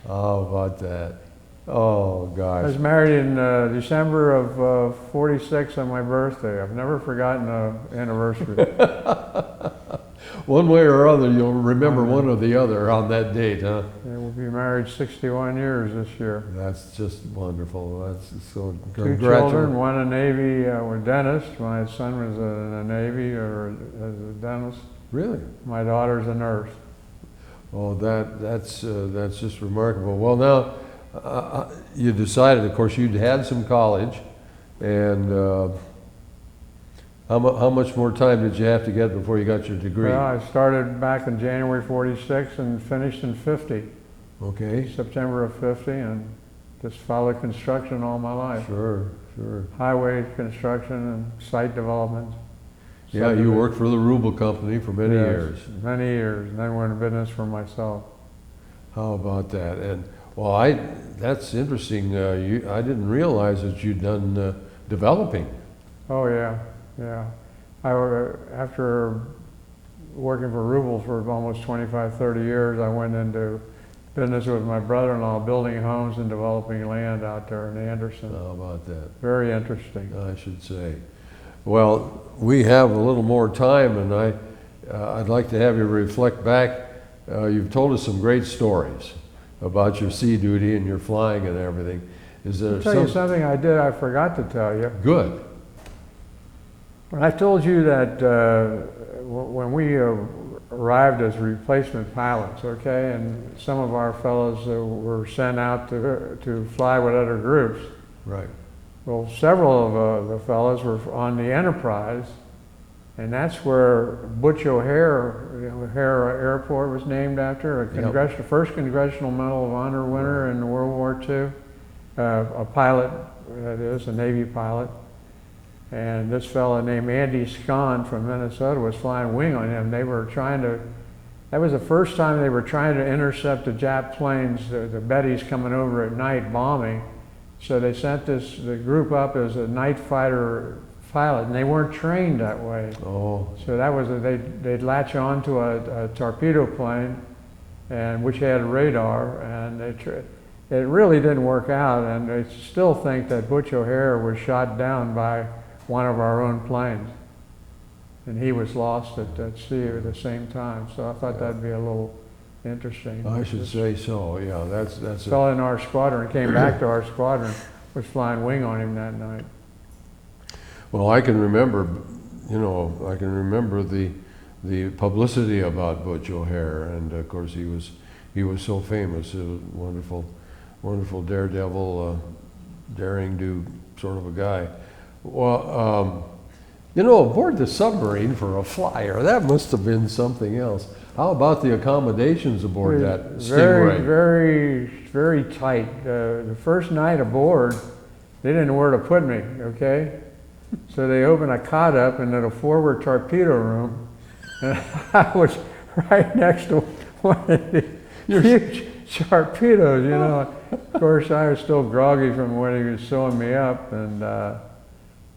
How about that? Oh, I gosh. was married in December of 46 on my birthday. I've never forgotten the anniversary. One way or other, you'll remember one or the other on that date, huh? Yeah, we'll be married 61 years this year. That's just wonderful. That's so. Two children, one a Navy dentist. My son was in the Navy or as a dentist. Really? My daughter's a nurse. Oh, that's just remarkable. Well, now you decided, of course, you'd had some college, and how much more time did you have to get before you got your degree? Well, I started back in January '46 and finished in '50. Okay. September of '50, and just followed construction all my life. Sure, sure. Highway construction and site development. Yeah, you worked for the Ruble Company for many years. Many years, and then went into business for myself. How about that? And well, that's interesting. I didn't realize that you'd done developing. Oh yeah, yeah. After working for Ruble for almost 25, 30 years, I went into business with my brother-in-law, building homes and developing land out there in Anderson. How about that? Very interesting. I should say. Well, we have a little more time, and I'd like to have you reflect back. You've told us some great stories about your sea duty and your flying and everything. Is there I'll tell you something I forgot to tell you. Good. When I told you that when we arrived as replacement pilots, okay, and some of our fellows were sent out to fly with other groups. Right. Well, several of the fellows were on the Enterprise, and that's where Butch O'Hare Airport was named after, first Congressional Medal of Honor winner in World War II, a pilot, that is, a Navy pilot. And this fellow named Andy Scon from Minnesota was flying wing on him. They were that was the first time they were trying to intercept the Jap planes, the Bettys coming over at night bombing. So they sent the group up as a night fighter pilot, and they weren't trained that way. Oh. So that was they'd latch on to a torpedo plane, and which had radar, and it really didn't work out. And they still think that Butch O'Hare was shot down by one of our own planes, and he was lost at sea at the same time. So I thought that'd be a little interesting. I should say so. Yeah, that's. Fell in our squadron, came back to our squadron, was flying wing on him that night. Well, I can remember, the publicity about Butch O'Hare, and of course he was so famous, a wonderful daredevil, daring do sort of a guy. Well, aboard the submarine for a flyer, that must have been something else. How about the accommodations aboard that Stingray? Very, very tight. The first night aboard, they didn't know where to put me, okay? So they opened a cot up into the forward torpedo room, and I was right next to one of the huge torpedoes, Of course, I was still groggy from when he was sewing me up, and the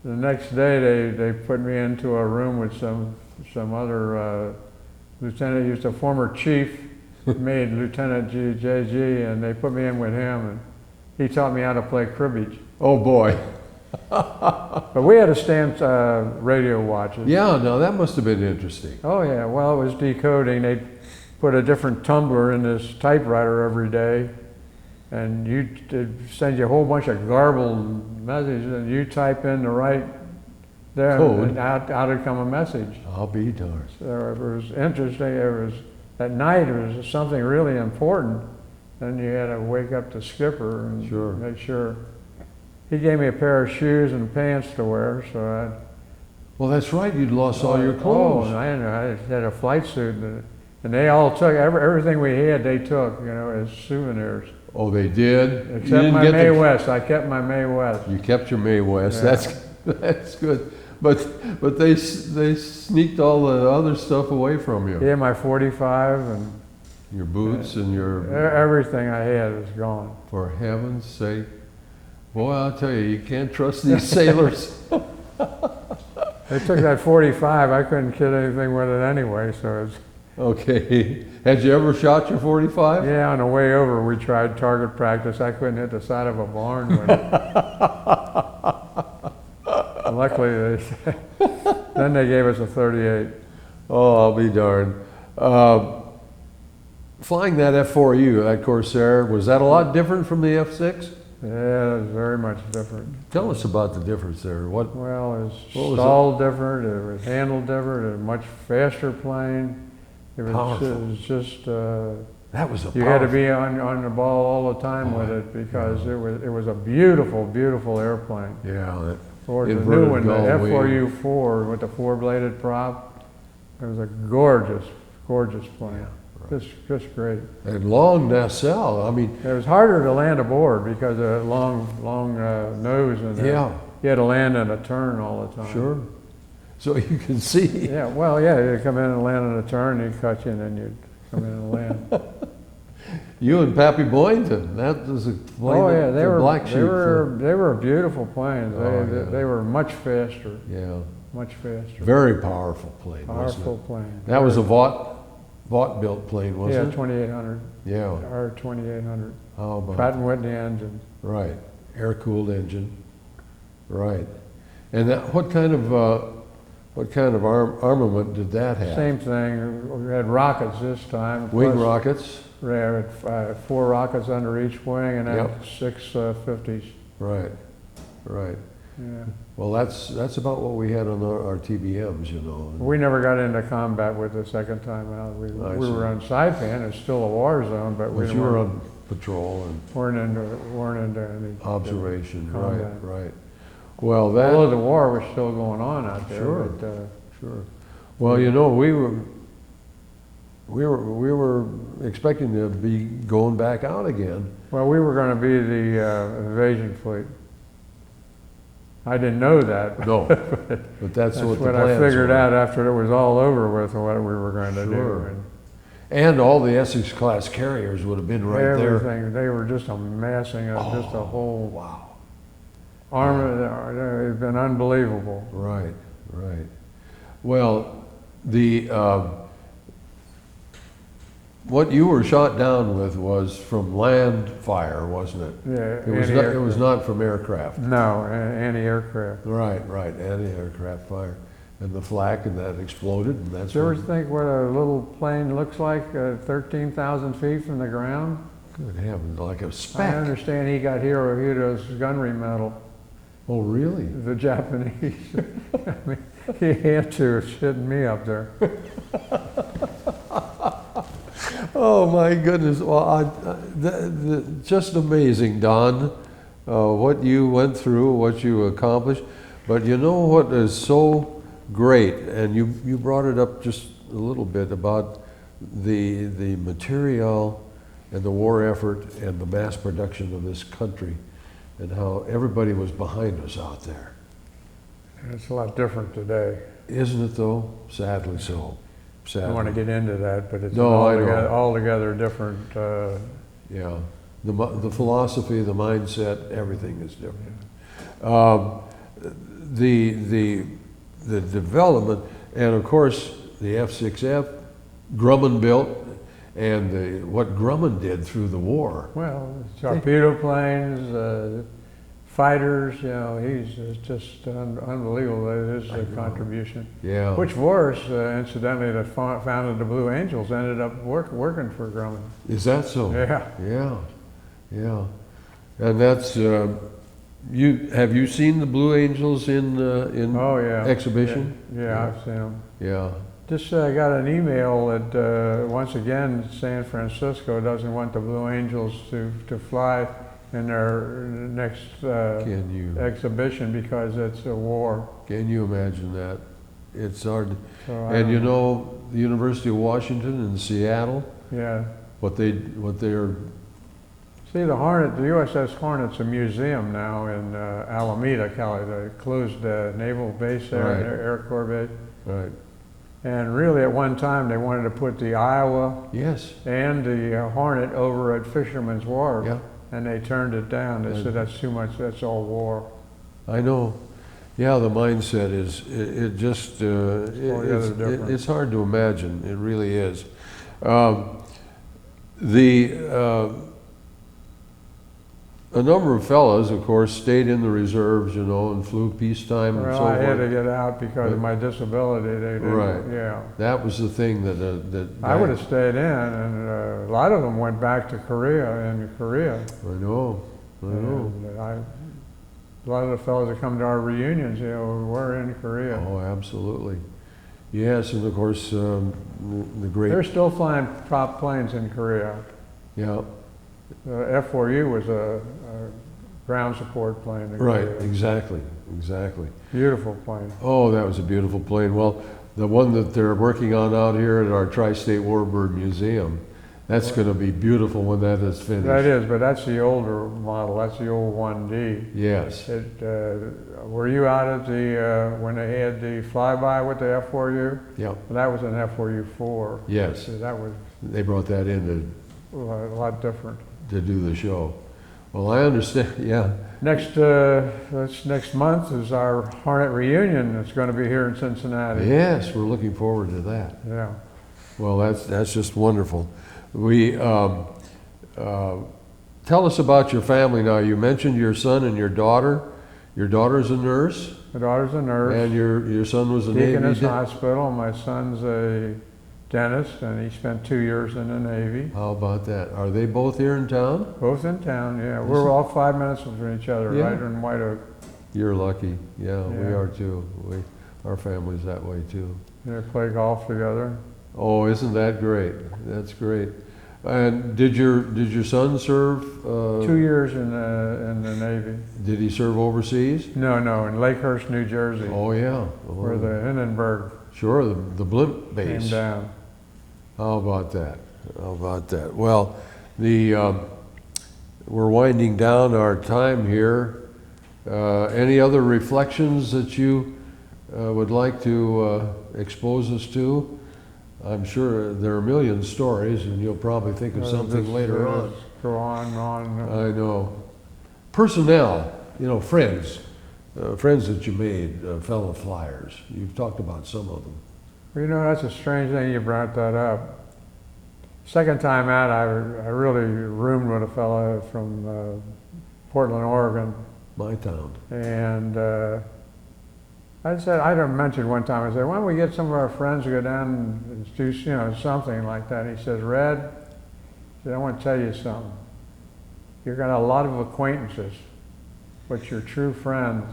next day they put me into a room with some other lieutenant. He was a former chief, made Lieutenant JG, and they put me in with him, and he taught me how to play cribbage. Oh boy. But we had to stamp radio watches. Yeah, no, that must have been interesting. Oh yeah, well it was decoding. They'd put a different tumbler in this typewriter every day, and they'd send you a whole bunch of garbled messages, and you type in the right there, code, and out would come a message. I'll be darned. So it was interesting. At night it was something really important. Then you had to wake up the skipper and make sure. He gave me a pair of shoes and pants to wear, so Well, that's right. You'd lost all your clothes. Oh, I had a flight suit, and they all took everything we had. They took, as souvenirs. Oh, they did. Except my Mae West. I kept my Mae West. You kept your Mae West. Yeah. That's good. But they sneaked all the other stuff away from you. Yeah, my .45 and your boots and your everything I had was gone. For heaven's sake. Boy, I'll tell you can't trust these sailors. They took that .45. I couldn't kill anything with it anyway, so it's... Okay. Had you ever shot your .45? Yeah, on the way over, we tried target practice. I couldn't hit the side of a barn with it. Luckily, then they gave us a .38. Oh, I'll be darned. Flying that F4U, that Corsair, was that a lot different from the F6? Yeah, it was very much different. Tell us about the difference there. What? Well, it What was was stalled different, it was handled different, it was a much faster plane. It was just That was a you had to powerful. be on the ball all the time with it because it was a beautiful, beautiful airplane. Yeah, Or the inverted new one, the gull wing. F4U4 with the four-bladed prop. It was a gorgeous, gorgeous plane. Just great. and long nacelle. I mean, It was harder to land aboard because of the long nose and yeah, you had to land in a turn all the time. sure. So you can see. Yeah, well, yeah, you'd come in and land in a turn, you'd cut you, and then you'd come in and land. You and Pappy Boynton. That was a plane. Oh yeah, the black sheep. they were beautiful planes. Oh, yeah. They were much faster, Yeah, much faster. very powerful plane, Powerful wasn't plane. it? That was a Vought built plane, Yeah, wasn't it? 2800 Yeah. or 2800. How about Pratt and Whitney engine. right? Air cooled engine. Right. And that, what kind of armament did that have? Same thing. We had rockets this time. Wing plus rockets. We had 4 rockets under each wing, and then Yep. 6 50s. Right. Right. Yeah. Well, that's about what we had on our TBMs, you know. We never got into combat with the second time out. We I were see. on Saipan. It's still a war zone, but we But you were on patrol and weren't into any observation. combat. Right. Well, that. Although the war was still going on out there. Sure. But, Sure. Well, you know, we were expecting to be going back out again. well, we were going to be the invasion fleet. I didn't know that. No, but that's what the what I plans figured were. out after it was all over with what we were going to Sure. do. And And all the Essex class carriers would have been right there. everything. They were just amassing just a whole Wow. army. It's been unbelievable. Right. Right. Well, the what you were shot down with was from land fire, wasn't it? Yeah, It was not from aircraft. No, anti-aircraft. Right. Anti-aircraft fire, and the flak, and that exploded, and that's. Did you ever what- think what a little plane looks like 13,000 feet from the ground? Good heavens, like a I speck. understand he got Hirohito's gunnery medal, Oh, really? the Japanese. I mean, he had to, it's hitting me up there. Oh my goodness! Well, just amazing, Don, what you went through, what you accomplished. But you know what is so great, and you brought it up just a little bit about the material and the war effort and the mass production of this country, and how everybody was behind us out there. It's a lot different today. Isn't it though? Sadly so. I Sadly. don't want to get into that, but it's No, I know. altogether different. Yeah, the philosophy, the mindset, everything is different. The development, and of course the F6F, Grumman built, and what Grumman did through the war. Well, torpedo planes, fighters, you know, he's just unbelievable, his contribution. Yeah. Which Voris, incidentally, that founded the Blue Angels, ended up working for Grumman. Is that so? Yeah. Yeah. And that's have you seen the Blue Angels in Oh, yeah. exhibition? Yeah, I've seen them. Yeah. Just got an email that, once again, San Francisco doesn't want the Blue Angels to fly in their next Can you exhibition because it's a war. imagine that? It's hard. So And you know, the University of Washington in Seattle, yeah. what they're See, the Hornet, the USS Hornet's a museum now in Alameda, Cali. They closed the naval base there, Right. Air Corps base. right. And really, at one time, they wanted to put the Iowa Yes. and the Hornet over at Fisherman's Wharf. Yeah. And they turned it down. They And- said that's too much. That's all war. I know. Yeah, the mindset is it just altogether different. it's hard to imagine. It really is. a number of fellows, of course, stayed in the reserves, you know, and flew peacetime and so Well, I forth. had to get out because of my disability. They didn't, Right. yeah. That was the thing that I would have stayed in, and a lot of them went back to Korea, in Korea. I know. And a lot of the fellows that come to our reunions, you know, were in Korea. Oh, absolutely. Yes, and of course, the great... They're still flying prop planes in Korea. Yeah. F-4U was a ground support plane in Right, Korea. exactly. Beautiful plane. Oh, that was a beautiful plane. Well, the one that they're working on out here at our Tri-State Warbird Museum, that's going to be beautiful when that is finished. That is, but that's the older model. That's the old 1D. Yes. Were you out at the when they had the flyby with the F-4U? Yeah. That was an F-4U-4. Yes. So that was They brought that in a lot different. to do the show. Well, I understand. Yeah. Next month is our Hornet reunion. It's going to be here in Cincinnati. Yes, we're looking forward to that. Yeah. Well, that's just wonderful. We tell us about your family now. You mentioned your son and your daughter. Your daughter's a nurse. My daughter's a nurse. And your son was a Navy. Deaconess Hospital. My son's a dentist, and he spent 2 years in the Navy. How about that? Are they both here in town? Both in town, yeah. We're all 5 minutes from each other, Yeah. right in White Oak. You're lucky. Yeah, we Yeah. are too. Our family's that way too. They play golf together. Oh, isn't that great? That's great. And did your son serve? 2 years in the Navy. Did he serve overseas? No, in Lakehurst, New Jersey, Oh yeah. where the Hindenburg Sure, the blimp base. came down. How about that? How about that? Well, we're winding down our time here. Any other reflections that you would like to expose us to? I'm sure there are a million stories, and you'll probably think of something later on. Go on. I know. Personnel, friends that you made, fellow flyers. You've talked about some of them. Well, that's a strange thing you brought that up. Second time out, I really roomed with a fellow from Portland, Oregon. My town. And I mentioned one time, I said, why don't we get some of our friends to go down and do, something like that. And he says, Red, he said, I want to tell you something. You've got a lot of acquaintances, but your true friends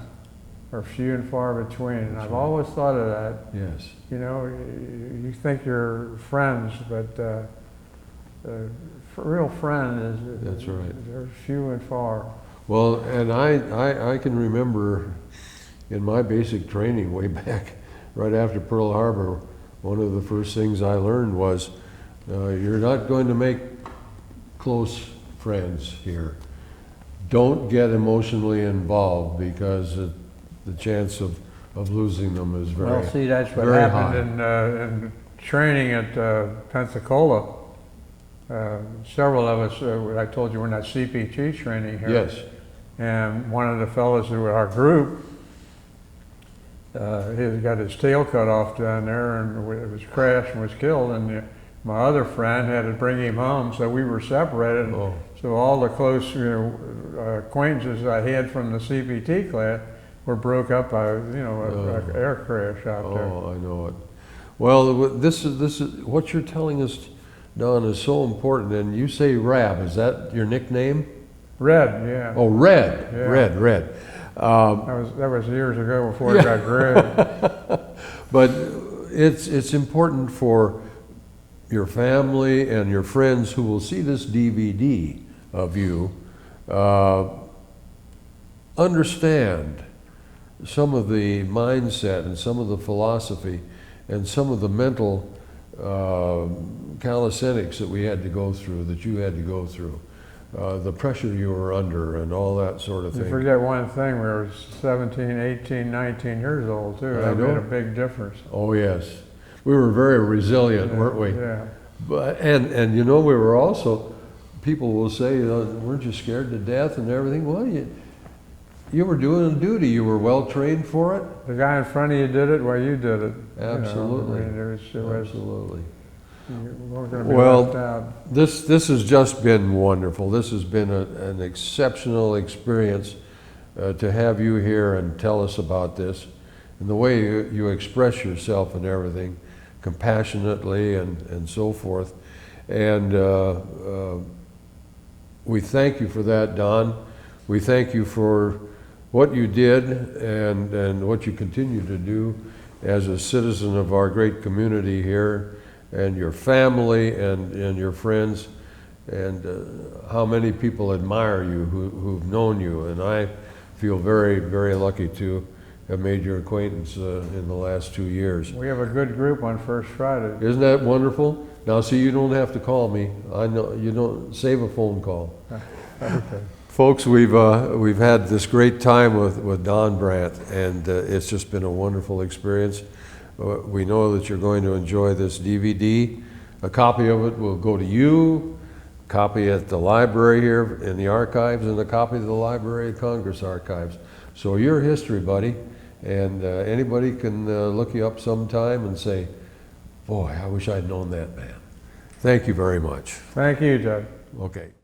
are few and far between. And I've always thought of that. Yes. You think you're friends, but real friend is, That's right. They're few and far. Well, and I can remember in my basic training way back, right after Pearl Harbor, one of the first things I learned was you're not going to make close friends here. Don't get emotionally involved because the chance of losing them is very high. Well, see, that's what happened in training at Pensacola. Several of us, I told you, we're in that CPT training here. Yes. And one of the fellows who were our group, he got his tail cut off down there, and it was crashed and was killed. And my other friend had to bring him home, so we were separated. Oh. So all the close acquaintances I had from the CPT class were broke up by an air crash out there. Oh, I know it. Well, this is what you're telling us, Don, is so important. And you say Rab, is that your nickname? Red, yeah. Oh, Red, Yeah. Red. That was years ago before it got gray. But it's important for your family and your friends who will see this DVD of you understand some of the mindset and some of the philosophy and some of the mental calisthenics that we had to go through, that you had to go through. The pressure you were under and all that sort of thing. You forget one thing, we were 17, 18, 19 years old too. That made a big difference. Oh yes. We were very resilient, weren't we? Yeah. But, and we were also, people will say, weren't you scared to death and everything? Well, you were doing duty. You were well trained for it. The guy in front of you did it while you did it. Absolutely. Absolutely. We're going to be Well, left out. This has just been wonderful. This has been an exceptional experience to have you here and tell us about this. And the way you express yourself and everything, compassionately and so forth. And we thank you for that, Don. We thank you for what you did and what you continue to do as a citizen of our great community here, and your family and your friends, and how many people admire you who've known you. And I feel very, very lucky to have made your acquaintance in the last 2 years. We have a good group on First Friday. Isn't that wonderful? Now, see, you don't have to call me. I know you don't. Save a phone call. Okay. Folks, we've had this great time with Don Brandt, and it's just been a wonderful experience. We know that you're going to enjoy this DVD. A copy of it will go to you, a copy at the library here in the archives, and a copy to the Library of Congress archives. So your history, buddy, and anybody can look you up sometime and say, boy, I wish I'd known that man. Thank you very much. Thank you, Ted. Okay.